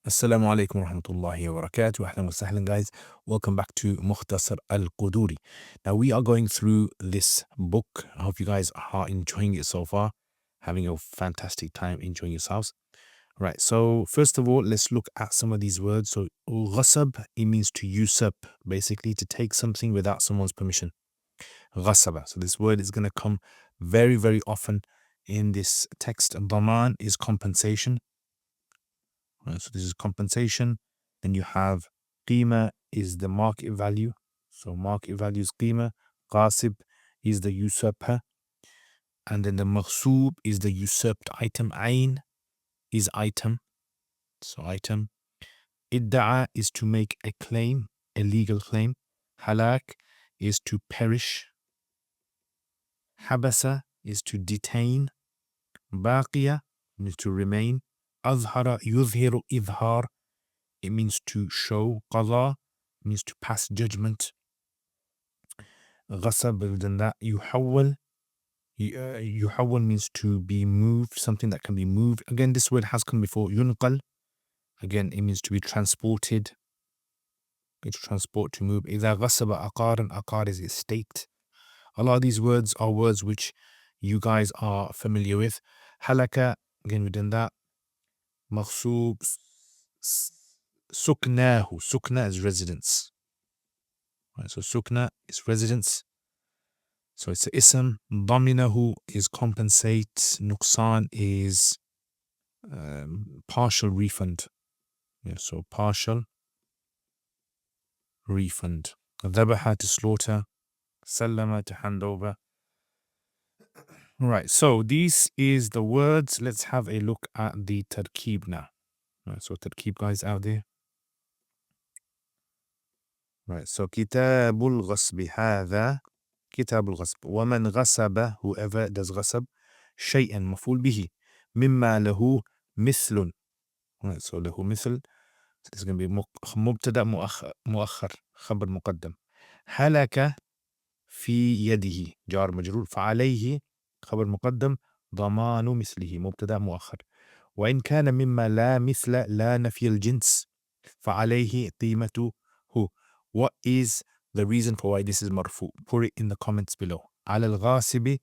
Assalamu alaikum wa rahmatullahi wa barakatuh. Ahlan wa sahlan, guys. Welcome back to Mukhtasar al-Qudoori. Now, we are going through this book. I hope you guys are enjoying it so far, having a fantastic time enjoying yourselves. Right, so first of all, let's look at some of these words. So, ghasab, it means to usurp, basically to take something without someone's permission. Ghasaba. So, this word is going to come very, very often in this text. Daman is compensation. Right, so this is compensation. Then you have qima is the market value. So market value is qima. Qasib is the usurper. And then the maghsoob is the usurped item. Ain is item. So item. Idda'a is to make a claim, a legal claim. Halak is to perish. Habasa is to detain. Baqiya is to remain. Azhara yuzhiru idhar. It means to show. Qadha means to pass judgment. Ghasab, other than that, yuhawwal. Yuhawwal means to be moved, something that can be moved. Again, this word has come before. Yunqal, again, it means to be transported. To transport, to move. Idha ghasaba aqaran, aqar is estate. A lot of these words are words which you guys are familiar with. Halaka, again, within that. Maghsoob, suknahu. Sukna is residence. Right, so sukna is residence. So it's ism. Daminahu is compensate. Nuqsan is partial refund. Yeah, so partial refund. Dhabaha to slaughter. Sallama to hand over. Right, so this is the words. Let's have a look at the tarkeeb now. Right, so tarkeeb, guys, out there. Right, so kitabul ghasbi hadha. Kitabul ghasb. ومن غصب, whoever does غصب. شيئا مفعول به. مما له مثل. Right, so له مثل. So this is going to be مبتدأ مؤخر خبر مقدم. هلك في يده جار مجرور. فعليه خبر مقدم ضمان مثله مبتدأ مؤخر. وإن كان مما لا مثل لا نفي الجنس فعليه قيمته. What is the reason for why this is مرفوع? Put it in the comments below. على الغاصب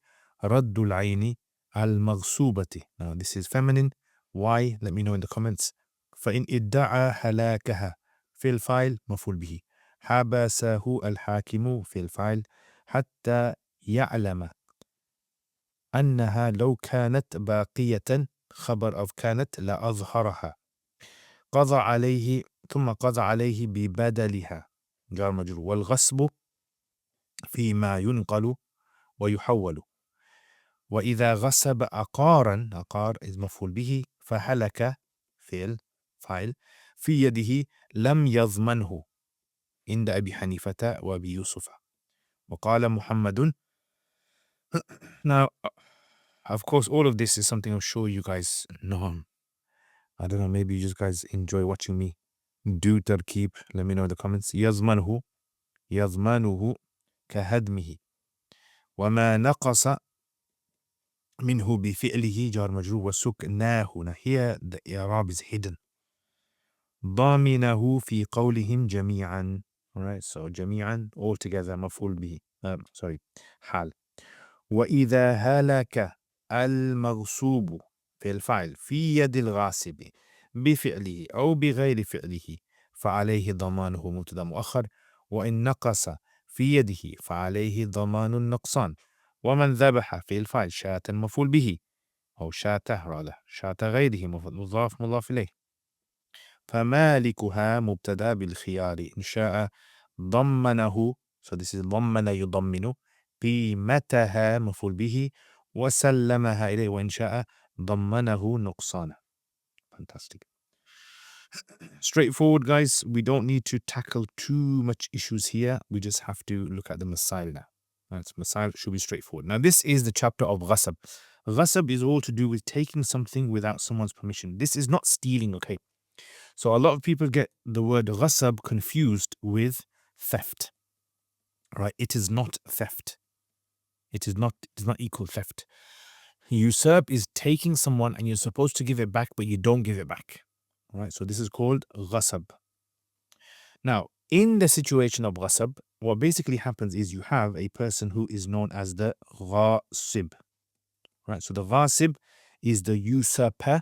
رد العين المغصوبة. Now this is feminine. Why? Let me know in the comments. فإن ادعى هلاكها في الفاعل مفعول به. حبسه الحاكم في الفاعل حتى يعلم أنها لو كانت باقية خبر of كانت لأظهرها. قضى عليه ثم قضى عليه ببدلها جار مجرور. والغصب فيما ينقل ويحول. وإذا غصب عقارا عقار is مفعول به فهلك فعل فاعل في يده لم يضمنه عند أبي حنيفة وأبي يوسف. وقال محمد. Now, of course, all of this is something I'm sure you guys know. I don't know, maybe you guys enjoy watching me do tarkeeb. Let me know in the comments. يضمنه يضمنه كهدمه. وما نقص منه بفعله جار مجرور. وسكناه. Here the i'rab is hidden. ضامنه في قولهم جميعا. Alright, so جميعا all together مفعول به. Sorry, حال. وإذا هلك المغصوب في الفعل في يد الغاصب بفعله أو بغير فعله فعليه ضمانه مبتدأ مؤخر. وإن نقص في يده فعليه ضمان النقصان. ومن ذبح في الفعل شاة مفعول به أو شاته شاة غيره مضاف إليه. فمالكها مبتدأ بالخيار إن شاء ضمنه. So this is ضمن يضمن. قيمتها مفعول به وسلمها إليه. وإن شاء ضمنه نقصانا. Fantastic. Straightforward, guys. We don't need to tackle too much issues here. We just have to look at the masail now. Right, so masail should be straightforward. Now, this is the chapter of ghasab. Ghasab is all to do with taking something without someone's permission. This is not stealing, okay? So a lot of people get the word ghasab confused with theft. Right? It is not theft. It does not equal theft. Usurp is taking someone and you're supposed to give it back, but you don't give it back. Right, so this is called ghasab. Now, in the situation of ghasab, what basically happens is you have a person who is known as the ghasib. Right, so the ghasib is the usurper,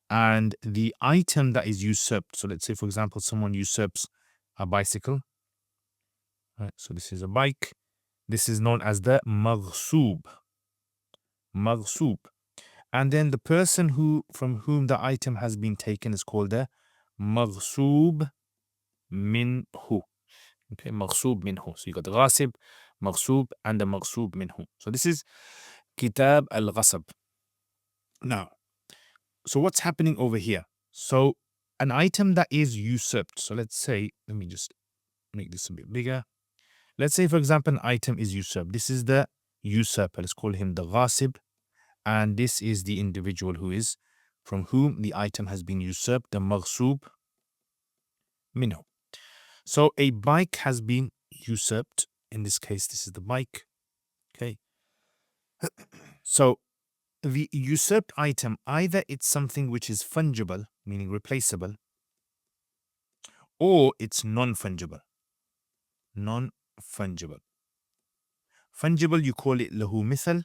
and the item that is usurped. So let's say, for example, someone usurps a bicycle. Right, so this is a bike. This is known as the maghsub. Maghsub. And then the person from whom the item has been taken is called the maghsub minhu. Okay, maghsub minhu. So you got the ghasib, maghsub, and the maghsub minhu. So this is kitab al-ghasab. Now, so what's happening over here? So an item that is usurped. So let's say, let me just make this a bit bigger. Let's say, for example, an item is usurped. This is the usurper. Let's call him the ghasib. And this is the individual who is from whom the item has been usurped, the maghsub minhu. So a bike has been usurped. In this case, this is the bike. Okay. So the usurped item, either it's something which is fungible, meaning replaceable, or it's non-fungible. Non-fungible. Fungible, you call it lahu mithal,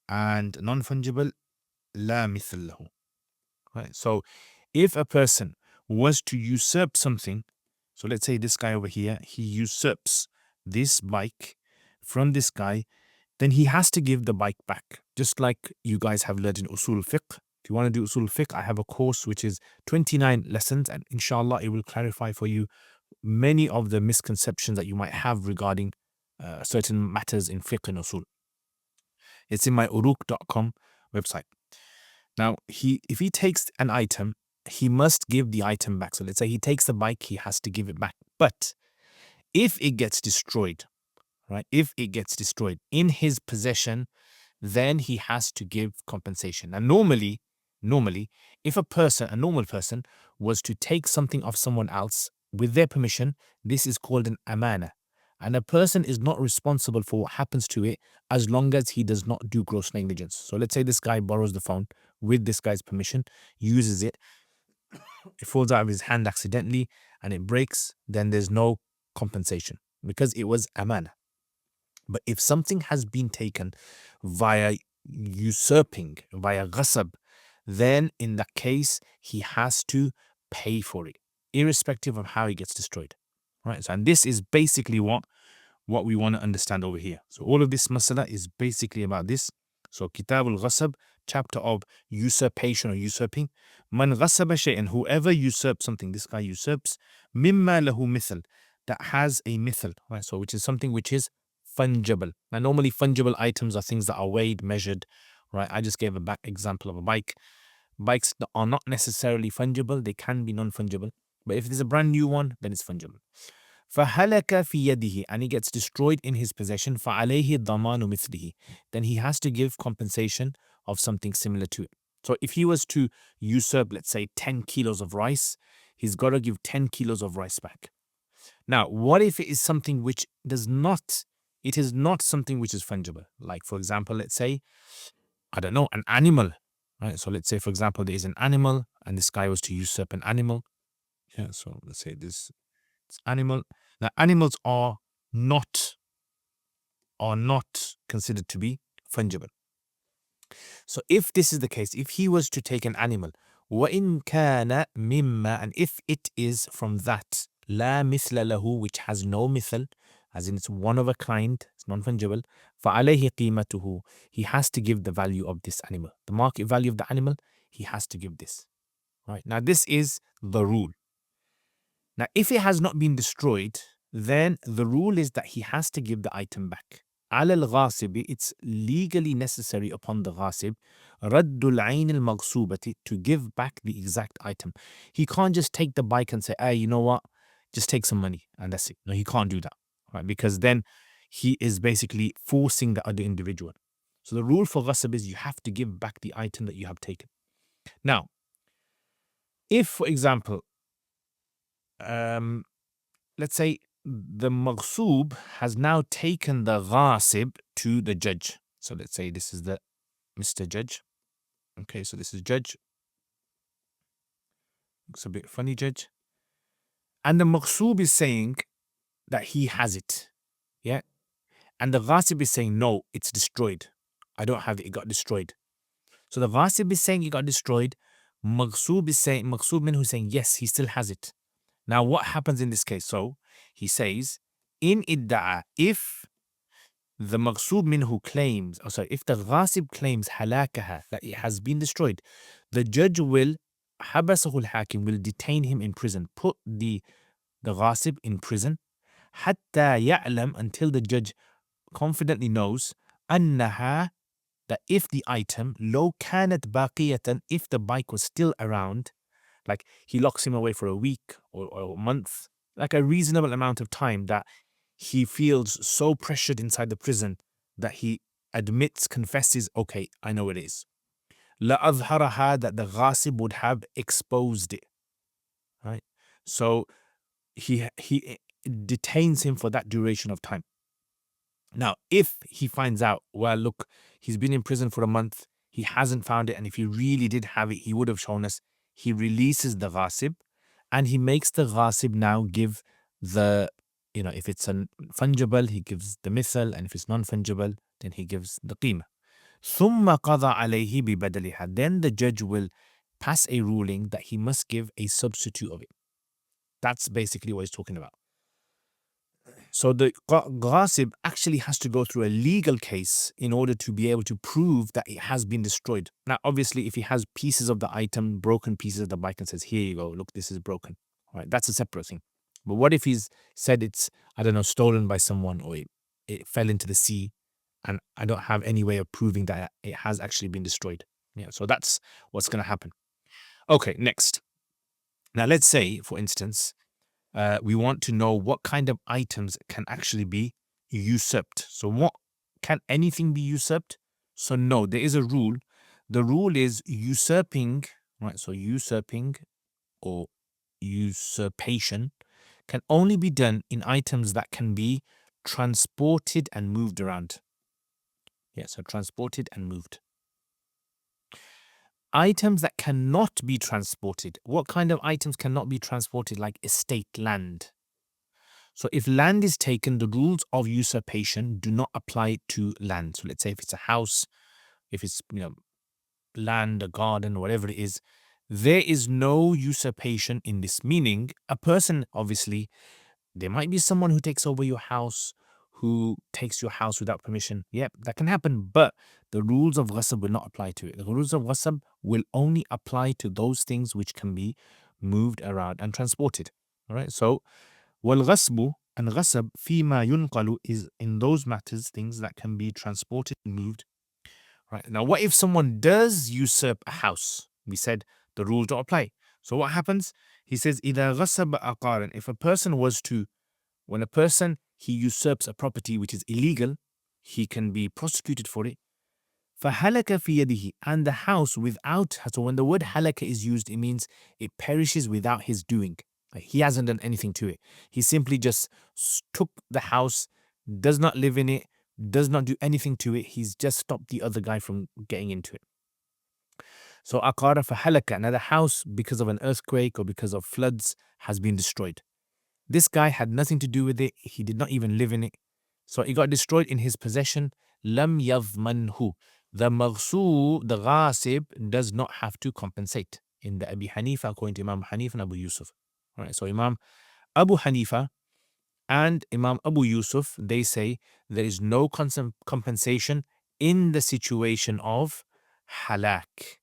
and non-fungible, la mithal lahu. Right? So if a person was to usurp something, so let's say this guy over here, he usurps this bike from this guy, then he has to give the bike back. Just like you guys have learned in Usul Fiqh. If you want to do Usul Fiqh, I have a course which is 29 lessons, and inshallah it will clarify for you many of the misconceptions that you might have regarding certain matters in fiqh and usul. It's in my uruk.com website. Now, if he takes an item, he must give the item back. So let's say he takes the bike, he has to give it back. But if it gets destroyed, right? If it gets destroyed in his possession, then he has to give compensation. And normally, if a normal person was to take something of someone else with their permission, this is called an amana. And a person is not responsible for what happens to it as long as he does not do gross negligence. So let's say this guy borrows the phone with this guy's permission, uses it, it falls out of his hand accidentally and it breaks, then there's no compensation because it was amana. But if something has been taken via usurping, via ghasab, then in that case, he has to pay for it, irrespective of how it gets destroyed. Right? So, and this is basically what we want to understand over here. So all of this masala is basically about this. So Kitab al-Ghasab, chapter of usurpation or usurping. Man ghasaba shay'an, whoever usurps something, this guy usurps, mimma lahu mithal, that has a mithal, right? So which is something which is fungible. Now normally fungible items are things that are weighed, measured, right? I just gave a back example of a bike. Bikes that are not necessarily fungible, they can be non-fungible. But if there's a brand new one, then it's fungible. فَهَلَكَ فِي يَدِهِ, and he gets destroyed in his possession, فَعَلَيْهِ ضَمَانُ مِثْلِهِ, then he has to give compensation of something similar to it. So if he was to usurp, let's say, 10 kilos of rice, he's got to give 10 kilos of rice back. Now, what if it is something which it is not something which is fungible? Like, for example, let's say, I don't know, an animal, right? So let's say, for example, there is an animal and this guy was to usurp an animal. Yeah, so let's say this animal. Now, animals are not considered to be fungible. So if this is the case, if he was to take an animal, وَإِن كَانَ مِمَّا, and if it is from that, لَا مِثْلَ لَهُ, which has no mithal, as in it's one of a kind, it's non-fungible, فَعَلَيْهِ قِيمَتُهُ, he has to give the value of this animal. The market value of the animal, he has to give this. Right? Now this is the rule. Now, if it has not been destroyed, then the rule is that he has to give the item back. على الغاصب, it's legally necessary upon the ghasib, رد العين المغصوبة, to give back the exact item. He can't just take the bike and say, hey, you know what, just take some money and that's it. No, he can't do that, right? Because then he is basically forcing the other individual. So the rule for ghasib is you have to give back the item that you have taken. Now, if, for example, let's say the maghsub has now taken the ghasib to the judge. So let's say this is the Mr. Judge. Okay, so this is judge. looks a bit funny, Judge. And the Maqsoob is saying that he has it. Yeah. And the Ghasib is saying, no, it's destroyed. I don't have it, it got destroyed. So the Ghasib is saying it got destroyed. Maqsoob Minhu is saying, yes, he still has it. Now, what happens in this case? So he says, in idda'a, if the Maqsoob Minhu claims, if the Ghasib claims halakaha, that it has been destroyed, the judge will, habasahu al-hakim, will detain him in prison, put the Ghasib in prison, hatta ya'lam, until the judge confidently knows, annaha, that if the item, low kanat baqiyatan, if the bike was still around, like he locks him away for a week or a month, like a reasonable amount of time that he feels so pressured inside the prison that he admits, confesses, okay, I know it is. La azharaha, that the ghasib would have exposed it. Right? So he detains him for that duration of time. Now, if he finds out, well, look, he's been in prison for a month, he hasn't found it, and if he really did have it, he would have shown us, he releases the ghasib, and he makes the ghasib now give the, if it's fungible, he gives the mithal, and if it's non-fungible, then he gives the qima. ثُمَّ قَضَى عَلَيْهِ بِبَدَلِهَا. Then the judge will pass a ruling that he must give a substitute of it. That's basically what he's talking about. So the ghasib actually has to go through a legal case in order to be able to prove that it has been destroyed. Now, obviously, if he has pieces of the item, broken pieces of the bike, and says, here you go, look, this is broken. All right, that's a separate thing. But what if he's said it's, I don't know, stolen by someone, or it fell into the sea, and I don't have any way of proving that it has actually been destroyed. Yeah, so that's what's going to happen. Okay, next. Now, let's say, for instance, we want to know what kind of items can actually be usurped. So what, can anything be usurped? So no, there is a rule. The rule is usurping, right? So usurping or usurpation can only be done in items that can be transported and moved around. Yeah, so transported and moved. Items that cannot be transported. What kind of items cannot be transported? Like estate, land. So if land is taken, the rules of usurpation do not apply to land. So let's say if it's a house, if it's land, a garden, whatever it is, there is no usurpation in this. Meaning, a person, obviously, there might be someone who takes over your house, who takes your house without permission. Yep, that can happen, but the rules of ghasab will not apply to it. The rules of ghasab will only apply to those things which can be moved around and transported. All right, so wal-ghasbu, and ghasab fima yunqalu, is in those matters, things that can be transported and moved. Right, now what if someone does usurp a house? We said the rules don't apply. So what happens? He says, إِذَا غَصَبَ أَقَارًا, if a person was to, when a person, he usurps a property which is illegal, he can be prosecuted for it. فَهَلَكَ فِي يَدِهِ, and the house without, so when the word halaka is used, it means it perishes without his doing. He hasn't done anything to it. He simply just took the house, does not live in it, does not do anything to it. He's just stopped the other guy from getting into it. So aqara fahalaka, now the house, because of an earthquake or because of floods, has been destroyed. This guy had nothing to do with it. He did not even live in it. So it got destroyed in his possession. Lam yadhmanhu. The maghsub, the ghasib, does not have to compensate. In the Abi Hanifa, according to Imam Hanifa and Abu Yusuf. All right, so Imam Abu Hanifa and Imam Abu Yusuf, they say there is no compensation in the situation of halak.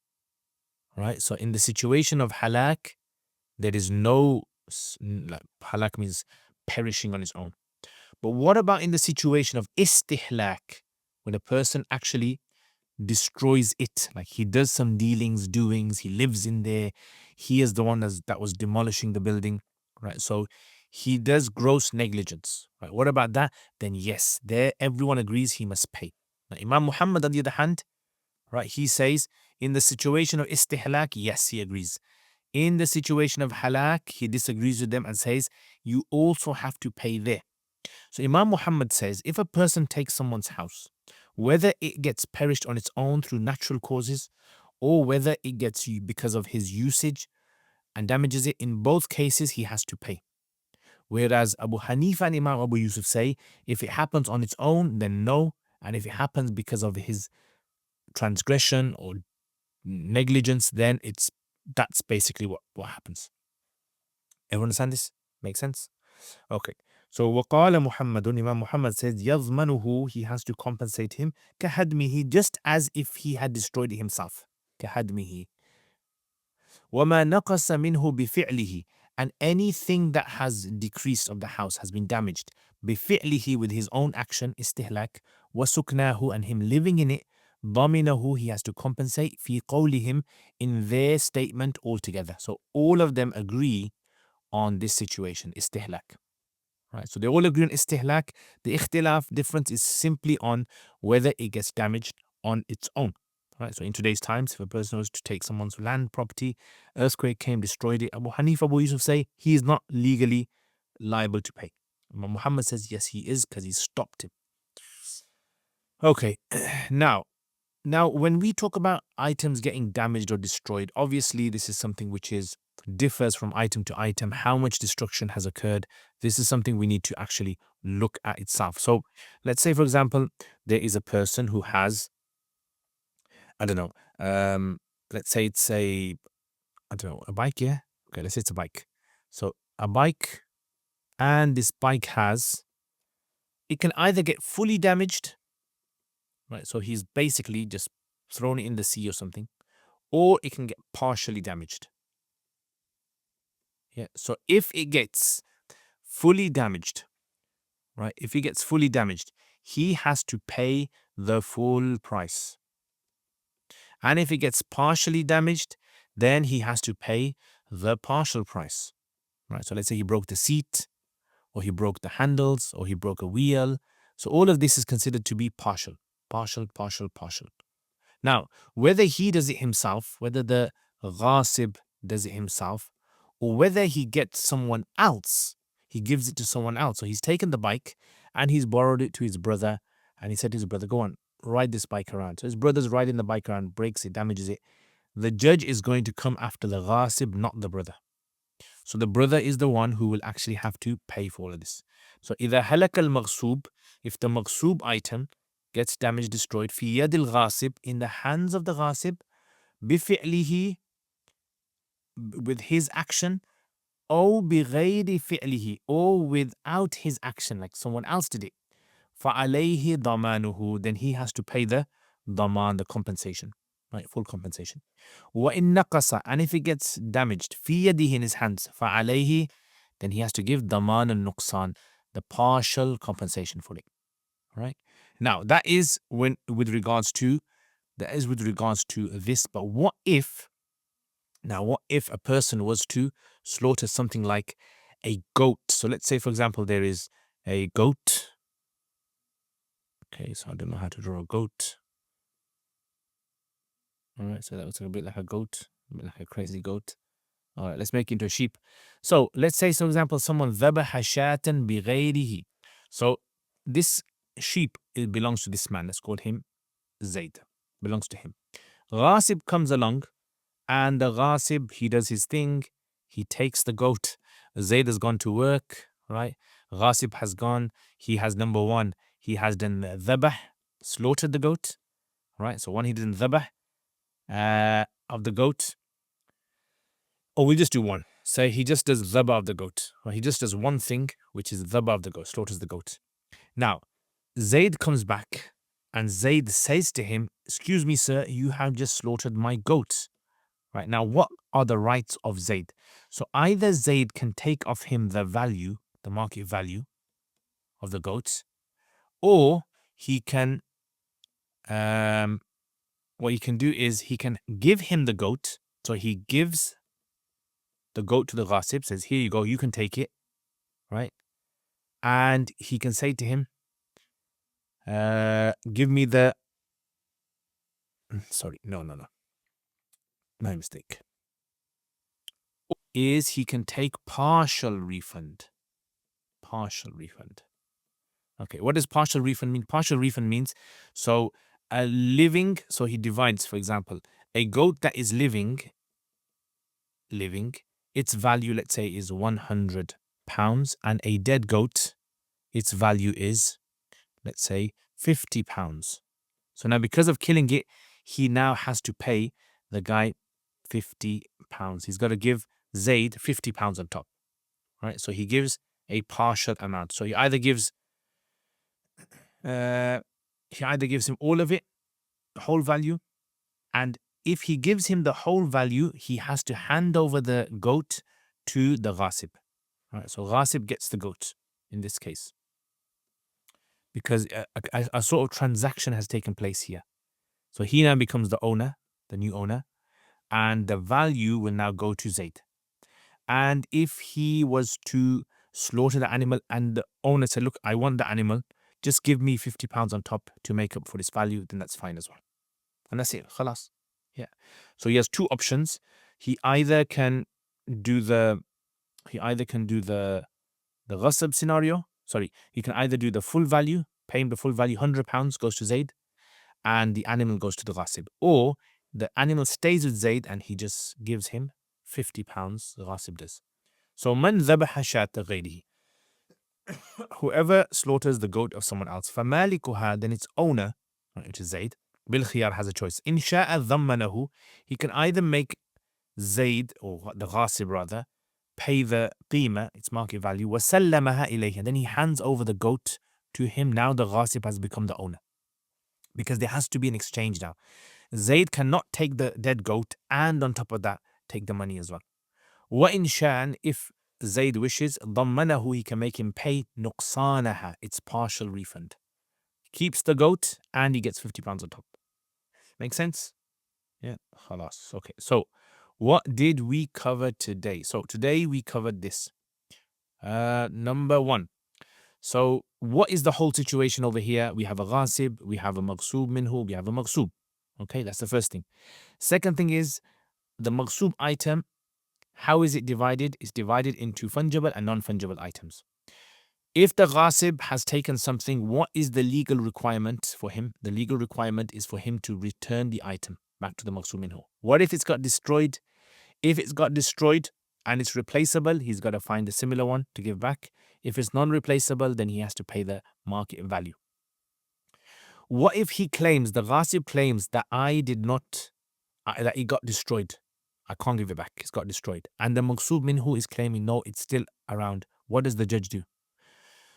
Right, so in the situation of halak, there is no, halak means perishing on its own. But what about in the situation of istihlak, when a person actually destroys it, like he does some dealings, doings, he lives in there, he is the one that was demolishing the building, right? So he does gross negligence, right? What about that? Then yes, there everyone agrees he must pay. Now, Imam Muhammad, on the other hand, right, he says in the situation of istihlak, yes, he agrees. In the situation of halak, he disagrees with them and says you also have to pay there. So Imam Muhammad says if a person takes someone's house, whether it gets perished on its own through natural causes or whether it gets because of his usage, and damages it, in both cases he has to pay. Whereas Abu Hanifa and Imam Abu Yusuf say, if it happens on its own, then no. And if it happens because of his transgression or negligence, then that's basically what happens. Everyone understand this? Make sense? Okay. So وَقَالَ مُحَمَّدٌ, Imam Muhammad says, يَضْمَنُهُ, he has to compensate him, كَهَدْمِهِ, just as if he had destroyed it himself. كَهَدْمِهِ. وَمَا نَقَصَ مِنْهُ بِفِعْلِهِ, and anything that has decreased of the house, has been damaged, بِفِعْلِهِ, with his own action, istihlak, وَسُكْنَاهُ, and him living in it, ضَمِنَهُ, he has to compensate, فِي قَوْلِهِم, in their statement altogether. So all of them agree on this situation, istihlak. Right, so they all agree on istihlak. The ikhtilaf difference is simply on whether it gets damaged on its own. Right, so in today's times, if a person was to take someone's land, property, earthquake came, destroyed it, Abu Hanifa, Abu Yusuf say he is not legally liable to pay. Imam Muhammad says yes, he is, because he stopped him. Okay, now when we talk about items getting damaged or destroyed, obviously this is something which differs from item to item. How much destruction has occurred? This is something we need to actually look at itself. So let's say, for example, there is a person who has, I don't know, let's say it's a bike, yeah? Okay, let's say it's a bike. So a bike, and this bike it can either get fully damaged, right? So he's basically just thrown it in the sea or something, or it can get partially damaged. Yeah. So if it gets fully damaged, right? If he gets fully damaged, he has to pay the full price. And if it gets partially damaged, then he has to pay the partial price. Right? So let's say he broke the seat, or he broke the handles, or he broke a wheel. So all of this is considered to be partial. Partial, partial, partial. Now, whether he does it himself, whether the ghasib does it himself, or whether he gets someone else, he gives it to someone else. So he's taken the bike and he's borrowed it to his brother, and he said to his brother, go on, ride this bike around. So his brother's riding the bike around, breaks it, damages it. The judge is going to come after the ghasib, not the brother. So the brother is the one who will actually have to pay for all of this. So إذا هلك المغصوب, if the maghsub item gets damaged, destroyed, في يد الغاصب, in the hands of the ghasib, بفعله, with his action, أو بغير فعله, or without his action, like someone else did it, فعليه ضمانه, then he has to pay the ضمان, the compensation, right, full compensation. وإن نقص, and if it gets damaged, في يده, in his hands, فعليه, then he has to give ضمان النقصان, the partial compensation for it. Right? Now that is with regards to this. But what if a person was to slaughter something like a goat? So let's say, for example, there is a goat. Okay, so I don't know how to draw a goat. All right, so that looks a bit like a goat, a bit like a crazy goat. All right, let's make it into a sheep. So let's say, for example, someone ذبح شاة بغيره. So this sheep, it belongs to this man. Let's call him Zayd. Belongs to him. Ghasib comes along, and the ghasib, he does his thing. He takes the goat. Zayd has gone to work, right? Ghasib has gone. He has, number one, he has done dhabah, slaughtered the goat, right? So one, he did dhabah of the goat. Or we'll just do one. Say he just does dhabah of the goat. Right? He just does one thing, which is dhabah of the goat, slaughters the goat. Now, Zayd comes back, and Zayd says to him, excuse me, sir, you have just slaughtered my goat. Right, now, what are the rights of Zayd? So either Zayd can take off him the value, the market value of the goats, or he can, what he can do is he can give him the goat. So he gives the goat to the ghasib, says, here you go, you can take it, right? And he can say to him, give me the, sorry, no, my mistake. Is he can take partial refund. Partial refund. Okay, what does partial refund mean? Partial refund means, so a living, so he divides, for example, a goat that is living, its value, let's say, is £100, and a dead goat, its value is, let's say, £50. So now because of killing it, he now has to pay the guy £50. He's got to give Zayd £50 on top, right? So he gives a partial amount. So he either gives him all of it, the whole value, and if he gives him the whole value, he has to hand over the goat to the ghasib. Right? So ghasib gets the goat in this case because a sort of transaction has taken place here. So he now becomes the owner, the new owner, and the value will now go to Zayd. And if he was to slaughter the animal and the owner said, look, I want the animal, just give me £50 on top to make up for this value, then that's fine as well. And that's it, khalas. Yeah. So he has two options. He either can do the ghasab scenario. Sorry, he can either do the full value, pay him the full value, £100 goes to Zayd, and the animal goes to the ghasib. Or the animal stays with Zayd and he just gives him £50, the ghasib does. So man dhabaha shata ghayrihi, whoever slaughters the goat of someone else, فَمَالِكُهَا, then its owner, which is Zayd, bil-khiyar, has a choice. In sha'a dhammanahu, he can either make Zayd, or the ghasib rather, pay the qima, its market value, وَسَلَّمَهَا إِلَيْهِ, and then he hands over the goat to him. Now the ghasib has become the owner. Because there has to be an exchange now. Zayd cannot take the dead goat and on top of that take the money as well. وَإِنْ شَاءَ, if Zayd wishes, ضَمَّنَهُ, he can make him pay نُقْصَانَهَا, its partial refund. Keeps the goat and he gets £50 on top. Make sense? Yeah, khalas. Okay, so what did we cover today? So today we covered this. Number one. So what is the whole situation over here? We have a ghasib, we have a maghsub minhu, we have a maghsub. Okay, that's the first thing. Second thing is the maghsub item. How is it divided? It's divided into fungible and non-fungible items. If the ghasib has taken something, what is the legal requirement for him? The legal requirement is for him to return the item back to the maghsub minhu. What if it's got destroyed? If it's got destroyed and it's replaceable, he's got to find a similar one to give back. If it's non-replaceable, then he has to pay the market value. What if he claims, the ghasib claims that that it got destroyed. I can't give it back. It's got destroyed. And the maghsub minhu is claiming, no, it's still around. What does the judge do?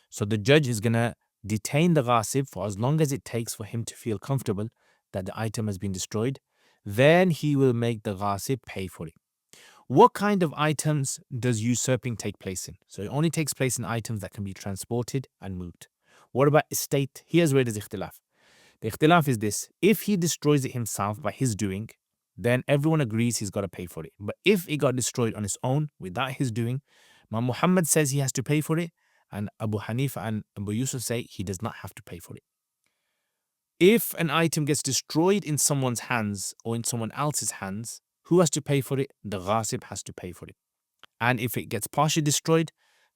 So the judge is going to detain the ghasib for as long as it takes for him to feel comfortable that the item has been destroyed. Then he will make the ghasib pay for it. What kind of items does usurping take place in? So it only takes place in items that can be transported and moved. What about estate? Here's where there's ikhtilaf. The ikhtilaf is this. If he destroys it himself by his doing, then everyone agrees he's got to pay for it. But if it got destroyed on his own without his doing, Imam Muhammad says he has to pay for it, and Abu Hanifa and Abu Yusuf say he does not have to pay for it. If an item gets destroyed in someone's hands or in someone else's hands, who has to pay for it? The ghasib has to pay for it. And if it gets partially destroyed,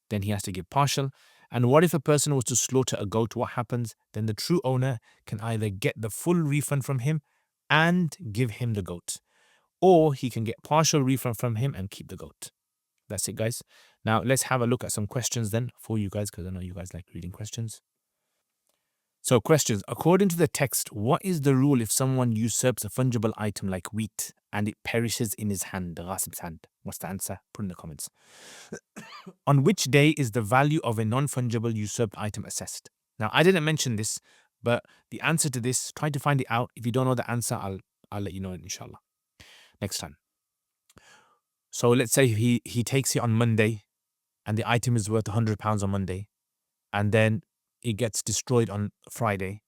then he has to give partial. And what if a person was to slaughter a goat? What happens? Then the true owner can either get the full refund from him and give him the goat, or he can get partial refund from him and keep the goat. That's it, guys. Now let's have a look at some questions then for you guys, because I know you guys like reading questions. So questions. According to the text, what is the rule if someone usurps a fungible item like wheat and it perishes in his hand, the ghasib's hand? What's the answer? Put in the comments. On which day is the value of a non-fungible usurped item assessed? Now, I didn't mention this, but the answer to this, try to find it out. If you don't know the answer, I'll let you know it, inshallah, next time. So let's say he takes it on Monday and the item is worth £100 on Monday, and then it gets destroyed on Friday.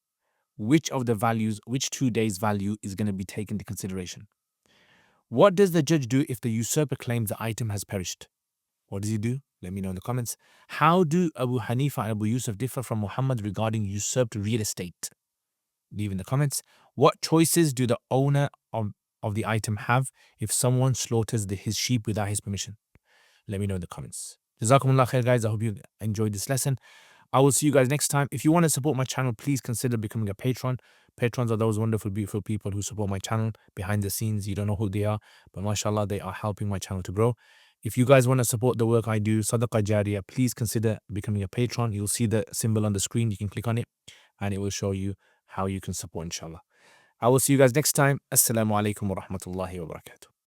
Which of the values, which 2 days' value is going to be taken into consideration? What does the judge do if the usurper claims the item has perished? What does he do? Let me know in the comments. How do Abu Hanifa and Abu Yusuf differ from Muhammad regarding usurped real estate? Leave in the comments. What choices do the owner of the item have if someone slaughters his sheep without his permission? Let me know in the comments. Jazakumullah khair, guys. I hope you enjoyed this lesson. I will see you guys next time. If you want to support my channel, please consider becoming a patron. Patrons are those wonderful, beautiful people who support my channel behind the scenes. You don't know who they are, but mashallah, they are helping my channel to grow. If you guys want to support the work I do, Sadaqah Jariyah, please consider becoming a patron. You'll see the symbol on the screen. You can click on it and it will show you how you can support, inshallah. I will see you guys next time. Assalamu alaikum wa rahmatullahi wa barakatuh.